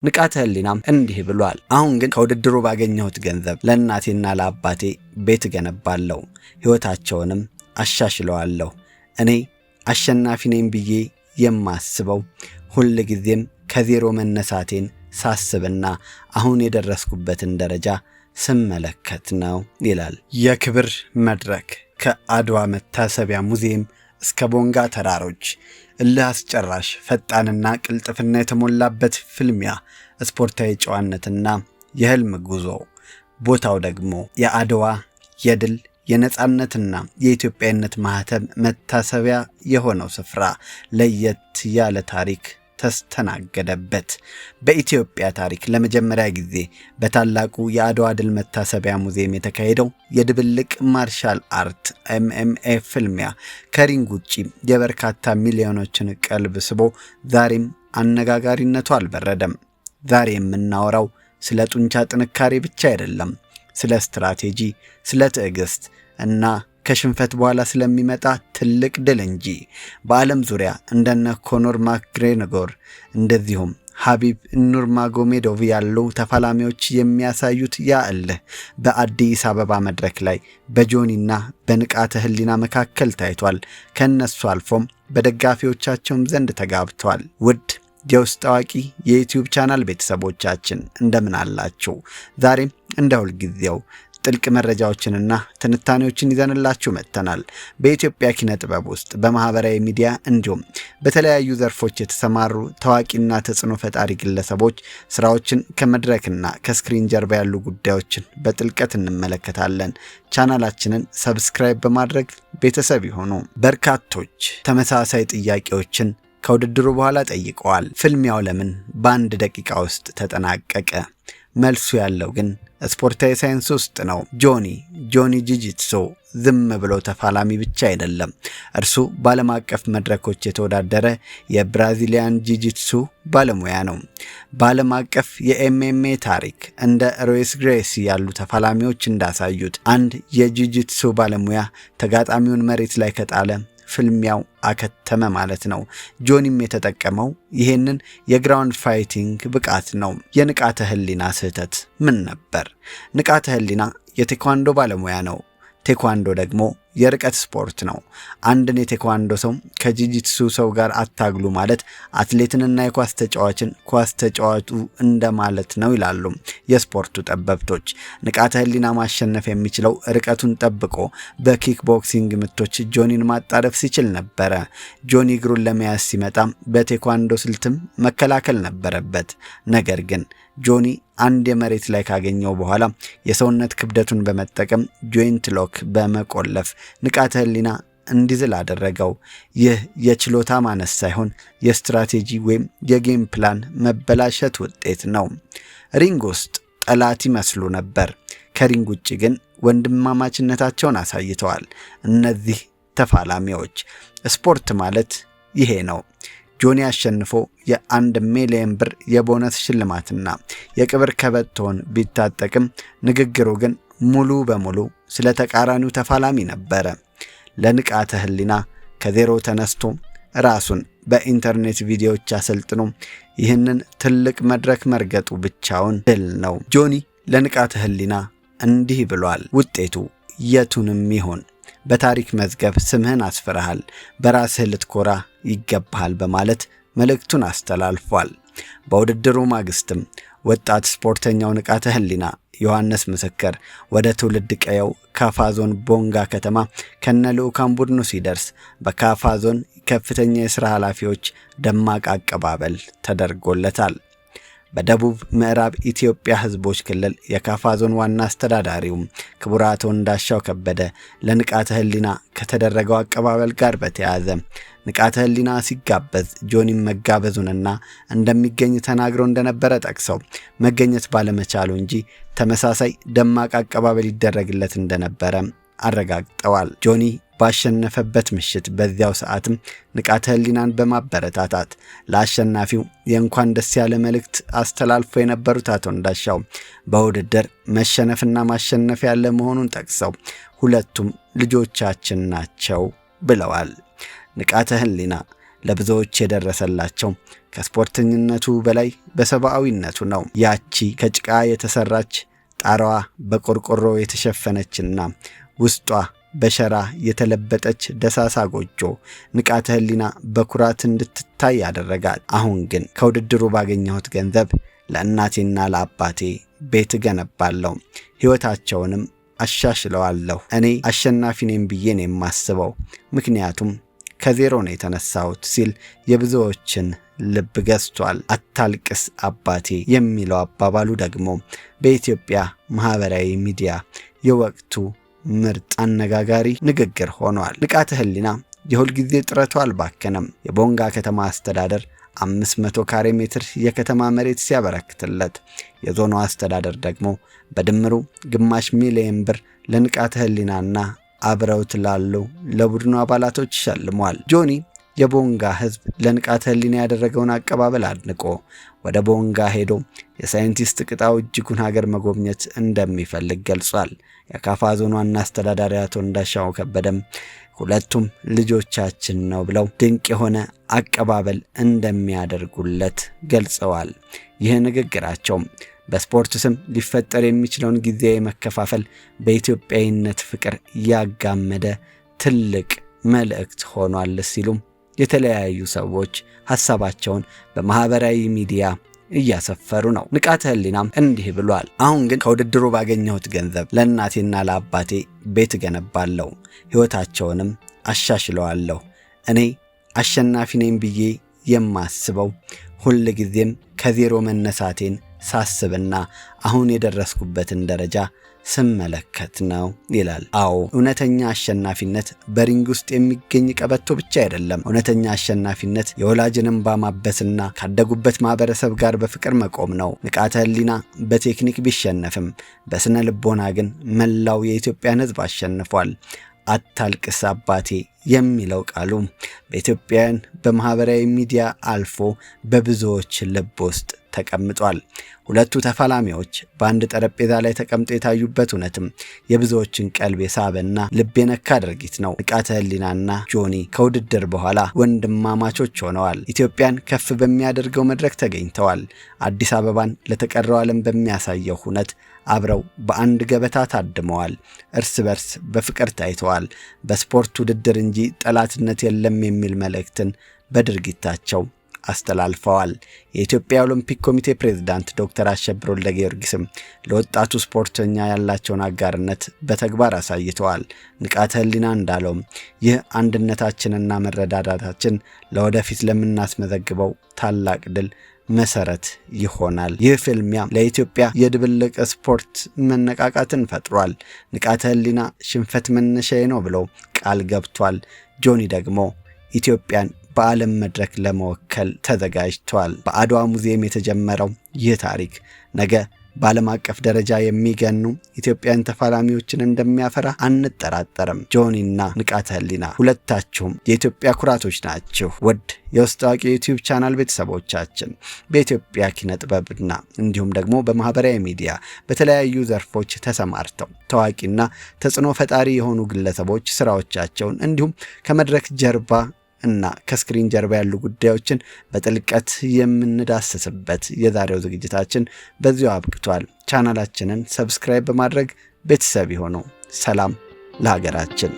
ንቃተ ህሊናም እንዲህ ብሏል። አሁን ግን ከውድድሩ ባገኘሁት ገንዘብ ለእናቴና ለአባቴ ቤት እገነባለሁ፣ ሕይወታቸውንም አሻሽለዋለሁ። እኔ አሸናፊ ነኝ ብዬ የማስበው ሁል ጊዜም ከዜሮ መነሳቴን ሳስብና አሁን የደረስኩበትን ደረጃ ስመለከት ነው ይላል። የክብር መድረክ ከአድዋ መታሰቢያ ሙዚየም እስከ ቦንጋ ተራሮች እልህ አስጨራሽ ፈጣንና ቅልጥፍና የተሞላበት ፍልሚያ፣ ስፖርታዊ ጨዋነትና የህልም ጉዞ። ቦታው ደግሞ የአድዋ የድል የነጻነትና የኢትዮጵያዊነት ማህተም መታሰቢያ የሆነው ስፍራ ለየት ያለ ታሪክ ተስተናገደበት። በኢትዮጵያ ታሪክ ለመጀመሪያ ጊዜ በታላቁ የአድዋ ድል መታሰቢያ ሙዚየም የተካሄደው የድብልቅ ማርሻል አርት MMA ፍልሚያ ከሪንግ ውጪ የበርካታ ሚሊዮኖችን ቀልብ ስቦ ዛሬም አነጋጋሪነቱ አልበረደም። ዛሬ የምናወራው ስለ ጡንቻ ጥንካሬ ብቻ አይደለም፣ ስለ ስትራቴጂ፣ ስለ ትዕግስት እና ከሽንፈት በኋላ ስለሚመጣ ትልቅ ድል እንጂ። በዓለም ዙሪያ እንደነ ኮኖር ማክግሬጎር እንደዚሁም ሀቢብ ኑርማጎሜዶቭ ያሉ ተፋላሚዎች የሚያሳዩት ያእልህ በአዲስ አበባ መድረክ ላይ በጆኒና በንቃተ ህሊና መካከል ታይቷል። ከነሱ አልፎም በደጋፊዎቻቸውም ዘንድ ተጋብቷል። ውድ የውስጥ አዋቂ የዩቲዩብ ቻናል ቤተሰቦቻችን እንደምን አላችሁ? ዛሬም እንደ ሁልጊዜው ጥልቅ መረጃዎችንና ትንታኔዎችን ይዘንላችሁ መጥተናል። በኢትዮጵያ ኪነ ጥበብ ውስጥ በማህበራዊ ሚዲያ እንዲሁም በተለያዩ ዘርፎች የተሰማሩ ታዋቂና ተጽዕኖ ፈጣሪ ግለሰቦች ስራዎችን ከመድረክና ከስክሪን ጀርባ ያሉ ጉዳዮችን በጥልቀት እንመለከታለን። ቻናላችንን ሰብስክራይብ በማድረግ ቤተሰብ ይሁኑ። በርካቶች ተመሳሳይ ጥያቄዎችን ከውድድሩ በኋላ ጠይቀዋል። ፍልሚያው ለምን በአንድ ደቂቃ ውስጥ ተጠናቀቀ? መልሱ ያለው ግን ስፖርታዊ ሳይንስ ውስጥ ነው። ጆኒ ጂጂትሱ ዝም ብሎ ተፋላሚ ብቻ አይደለም። እርሱ በዓለም አቀፍ መድረኮች የተወዳደረ የብራዚሊያን ጂጂትሱ ባለሙያ ነው። በዓለም አቀፍ የMMA ታሪክ እንደ ሮይስ ግሬሲ ያሉ ተፋላሚዎች እንዳሳዩት አንድ የጂጂትሱ ባለሙያ ተጋጣሚውን መሬት ላይ ከጣለ ፍልሚያው አከተመ ማለት ነው። ጆኒም የተጠቀመው ይሄንን የግራውንድ ፋይቲንግ ብቃት ነው። የንቃተ ህሊና ስህተት ምን ነበር? ንቃተ ህሊና የቴኳንዶ ባለሙያ ነው። ቴኳንዶ ደግሞ የርቀት ስፖርት ነው። አንድን የቴኳንዶ ሰው ከጂጂትሱ ሰው ጋር አታግሉ ማለት አትሌትንና የኳስ ተጫዋችን ኳስ ተጫዋቹ እንደማለት ነው ይላሉ የስፖርቱ ጠበብቶች። ንቃተ ህሊና ማሸነፍ የሚችለው ርቀቱን ጠብቆ በኪክ ቦክሲንግ ምቶች ጆኒን ማጣረፍ ሲችል ነበረ። ጆኒ እግሩን ለመያዝ ሲመጣ በቴኳንዶ ስልትም መከላከል ነበረበት። ነገር ግን ጆኒ አንድ የመሬት ላይ ካገኘው በኋላ የሰውነት ክብደቱን በመጠቀም ጆይንት ሎክ በመቆለፍ ንቃተ ህሊና እንዲዝል አደረገው። ይህ የችሎታ ማነስ ሳይሆን የስትራቴጂ ወይም የጌም ፕላን መበላሸት ውጤት ነው። ሪንግ ውስጥ ጠላት ይመስሉ ነበር፣ ከሪንግ ውጭ ግን ወንድማማችነታቸውን አሳይተዋል። እነዚህ ተፋላሚዎች ስፖርት ማለት ይሄ ነው። ጆኒ አሸንፎ የ1 ሚሊዮን ብር የቦነስ ሽልማትና የክብር ከበቶን ቢታጠቅም ንግግሩ ግን ሙሉ በሙሉ ስለ ተቃራኒው ተፋላሚ ነበረ። ለንቃተ ህሊና ከዜሮ ተነስቶ ራሱን በኢንተርኔት ቪዲዮዎች አሰልጥኖ ይህንን ትልቅ መድረክ መርገጡ ብቻውን ድል ነው። ጆኒ ለንቃተ ህሊና እንዲህ ብሏል። ውጤቱ የቱንም ይሁን በታሪክ መዝገብ ስምህን አስፈራሃል፣ በራስህ ልትኮራ ይገባሃል በማለት መልእክቱን አስተላልፏል። በውድድሩ ማግስትም ወጣት ስፖርተኛው ንቃተ ህሊና ዮሐንስ ምስክር ወደ ትውልድ ቀየው ካፋ ዞን ቦንጋ ከተማ ከነልኡካን ቡድኑ ሲደርስ በካፋ ዞን ከፍተኛ የሥራ ኃላፊዎች ደማቅ አቀባበል ተደርጎለታል። በደቡብ ምዕራብ ኢትዮጵያ ህዝቦች ክልል የካፋ ዞን ዋና አስተዳዳሪው ክቡር አቶ እንዳሻው ከበደ ለንቃተ ህሊና ከተደረገው አቀባበል ጋር በተያያዘ ንቃተ ህሊና ሲጋበዝ ጆኒም መጋበዙንና እንደሚገኝ ተናግሮ እንደነበረ ጠቅሰው መገኘት ባለመቻሉ እንጂ ተመሳሳይ ደማቅ አቀባበል ይደረግለት እንደነበረ አረጋግጠዋል። ጆኒ ባሸነፈበት ምሽት በዚያው ሰዓትም ንቃተ ህሊናን በማበረታታት ለአሸናፊው የእንኳን ደስ ያለ መልእክት አስተላልፎ የነበሩት አቶ እንዳሻው በውድድር መሸነፍና ማሸነፍ ያለ መሆኑን ጠቅሰው ሁለቱም ልጆቻችን ናቸው ብለዋል። ንቃተ ህሊና ለብዙዎች የደረሰላቸው ከስፖርተኝነቱ በላይ በሰብአዊነቱ ነው። ያቺ ከጭቃ የተሰራች ጣራዋ በቆርቆሮ የተሸፈነችና ውስጧ በሸራ የተለበጠች ደሳሳ ጎጆ ንቃተ ህሊና በኩራት እንድትታይ ያደረጋል። አሁን ግን ከውድድሩ ባገኘሁት ገንዘብ ለእናቴና ለአባቴ ቤት ገነባለሁ፣ ሕይወታቸውንም አሻሽለዋለሁ። እኔ አሸናፊ ነኝ ብዬ ነው የማስበው፣ ምክንያቱም ከዜሮ ነው የተነሳሁት ሲል የብዙዎችን ልብ ገዝቷል። አታልቅስ አባቴ የሚለው አባባሉ ደግሞ በኢትዮጵያ ማህበራዊ ሚዲያ የወቅቱ ምርጥ አነጋጋሪ ንግግር ሆኗል። ንቃተ ህሊና የሁልጊዜ ጥረቱ አልባከነም። የቦንጋ ከተማ አስተዳደር 500 ካሬ ሜትር የከተማ መሬት ሲያበረክትለት የዞኑ አስተዳደር ደግሞ በድምሩ ግማሽ ሚሊዮን ብር ለንቃተ ህሊናና አብረውት ላሉ ለቡድኑ አባላቶች ሸልሟል። ጆኒ የቦንጋ ህዝብ ለንቃተ ህሊና ያደረገውን አቀባበል አድንቆ ወደ ቦንጋ ሄዶ የሳይንቲስት ቅጣው እጅጉን ሀገር መጎብኘት እንደሚፈልግ ገልጿል። የካፋ ዞኑ ዋና አስተዳዳሪ አቶ እንዳሻው ከበደም ሁለቱም ልጆቻችን ነው ብለው ድንቅ የሆነ አቀባበል እንደሚያደርጉለት ገልጸዋል። ይህ ንግግራቸው በስፖርት ስም ሊፈጠር የሚችለውን ጊዜያዊ መከፋፈል በኢትዮጵያዊነት ፍቅር ያጋመደ ትልቅ መልእክት ሆኗል ሲሉም የተለያዩ ሰዎች ሐሳባቸውን በማህበራዊ ሚዲያ እያሰፈሩ ነው። ንቃተ ህሊናም እንዲህ ብሏል። አሁን ግን ከውድድሩ ባገኘሁት ገንዘብ ለእናቴና ለአባቴ ቤት ገነባለሁ፣ ሕይወታቸውንም አሻሽለዋለሁ። እኔ አሸናፊ ነኝ ብዬ የማስበው ሁል ጊዜም ከዜሮ መነሳቴን ሳስብና አሁን የደረስኩበትን ደረጃ ስመለከት ነው ይላል። አዎ እውነተኛ አሸናፊነት በሪንግ ውስጥ የሚገኝ ቀበቶ ብቻ አይደለም። እውነተኛ አሸናፊነት የወላጅን እንባ ማበስና ካደጉበት ማህበረሰብ ጋር በፍቅር መቆም ነው። ንቃተ ህሊና በቴክኒክ ቢሸነፍም በስነ ልቦና ግን መላው የኢትዮጵያን ህዝብ አሸንፏል። አታልቅስ አባቴ የሚለው ቃሉ በኢትዮጵያውያን በማህበራዊ ሚዲያ አልፎ በብዙዎች ልብ ውስጥ ተቀምጧል። ሁለቱ ተፋላሚዎች በአንድ ጠረጴዛ ላይ ተቀምጠው የታዩበት እውነትም የብዙዎችን ቀልብ የሳበና ልብ የነካ ድርጊት ነው። ንቃተ ህሊናና ጆኒ ከውድድር በኋላ ወንድማማቾች ሆነዋል። ኢትዮጵያን ከፍ በሚያደርገው መድረክ ተገኝተዋል። አዲስ አበባን ለተቀረው ዓለም በሚያሳየው ሁነት አብረው በአንድ ገበታ ታድመዋል። እርስ በርስ በፍቅር ታይተዋል። በስፖርት ውድድር እንጂ ጠላትነት የለም የሚል መልእክትን በድርጊታቸው አስተላልፈዋል። የኢትዮጵያ ኦሎምፒክ ኮሚቴ ፕሬዝዳንት ዶክተር አሸብር ወልደጊዮርጊስም ለወጣቱ ስፖርተኛ ያላቸውን አጋርነት በተግባር አሳይተዋል። ንቃተ ህሊና እንዳለውም ይህ አንድነታችንና መረዳዳታችን ለወደፊት ለምናስመዘግበው ታላቅ ድል መሰረት ይሆናል። ይህ ፍልሚያ ለኢትዮጵያ የድብልቅ ስፖርት መነቃቃትን ፈጥሯል። ንቃተ ህሊና ሽንፈት መነሻዬ ነው ብሎ ቃል ገብቷል። ጆኒ ደግሞ ኢትዮጵያን በዓለም መድረክ ለመወከል ተዘጋጅቷል። በአድዋ ሙዚየም የተጀመረው ይህ ታሪክ ነገ በዓለም አቀፍ ደረጃ የሚገኑ ኢትዮጵያን ተፋላሚዎችን እንደሚያፈራ አንጠራጠርም። ጆኒና ንቃተ ህሊና ሁለታችሁም የኢትዮጵያ ኩራቶች ናችሁ። ውድ የውስጥ አዋቂ የዩቲዩብ ቻናል ቤተሰቦቻችን በኢትዮጵያ ኪነ ጥበብና እንዲሁም ደግሞ በማህበራዊ ሚዲያ በተለያዩ ዘርፎች ተሰማርተው ታዋቂና ተጽዕኖ ፈጣሪ የሆኑ ግለሰቦች ስራዎቻቸውን እንዲሁም ከመድረክ ጀርባ እና ከስክሪን ጀርባ ያሉ ጉዳዮችን በጥልቀት የምንዳስስበት የዛሬው ዝግጅታችን በዚሁ አብቅቷል። ቻናላችንን ሰብስክራይብ በማድረግ ቤተሰብ ይሁኑ። ሰላም ለሀገራችን።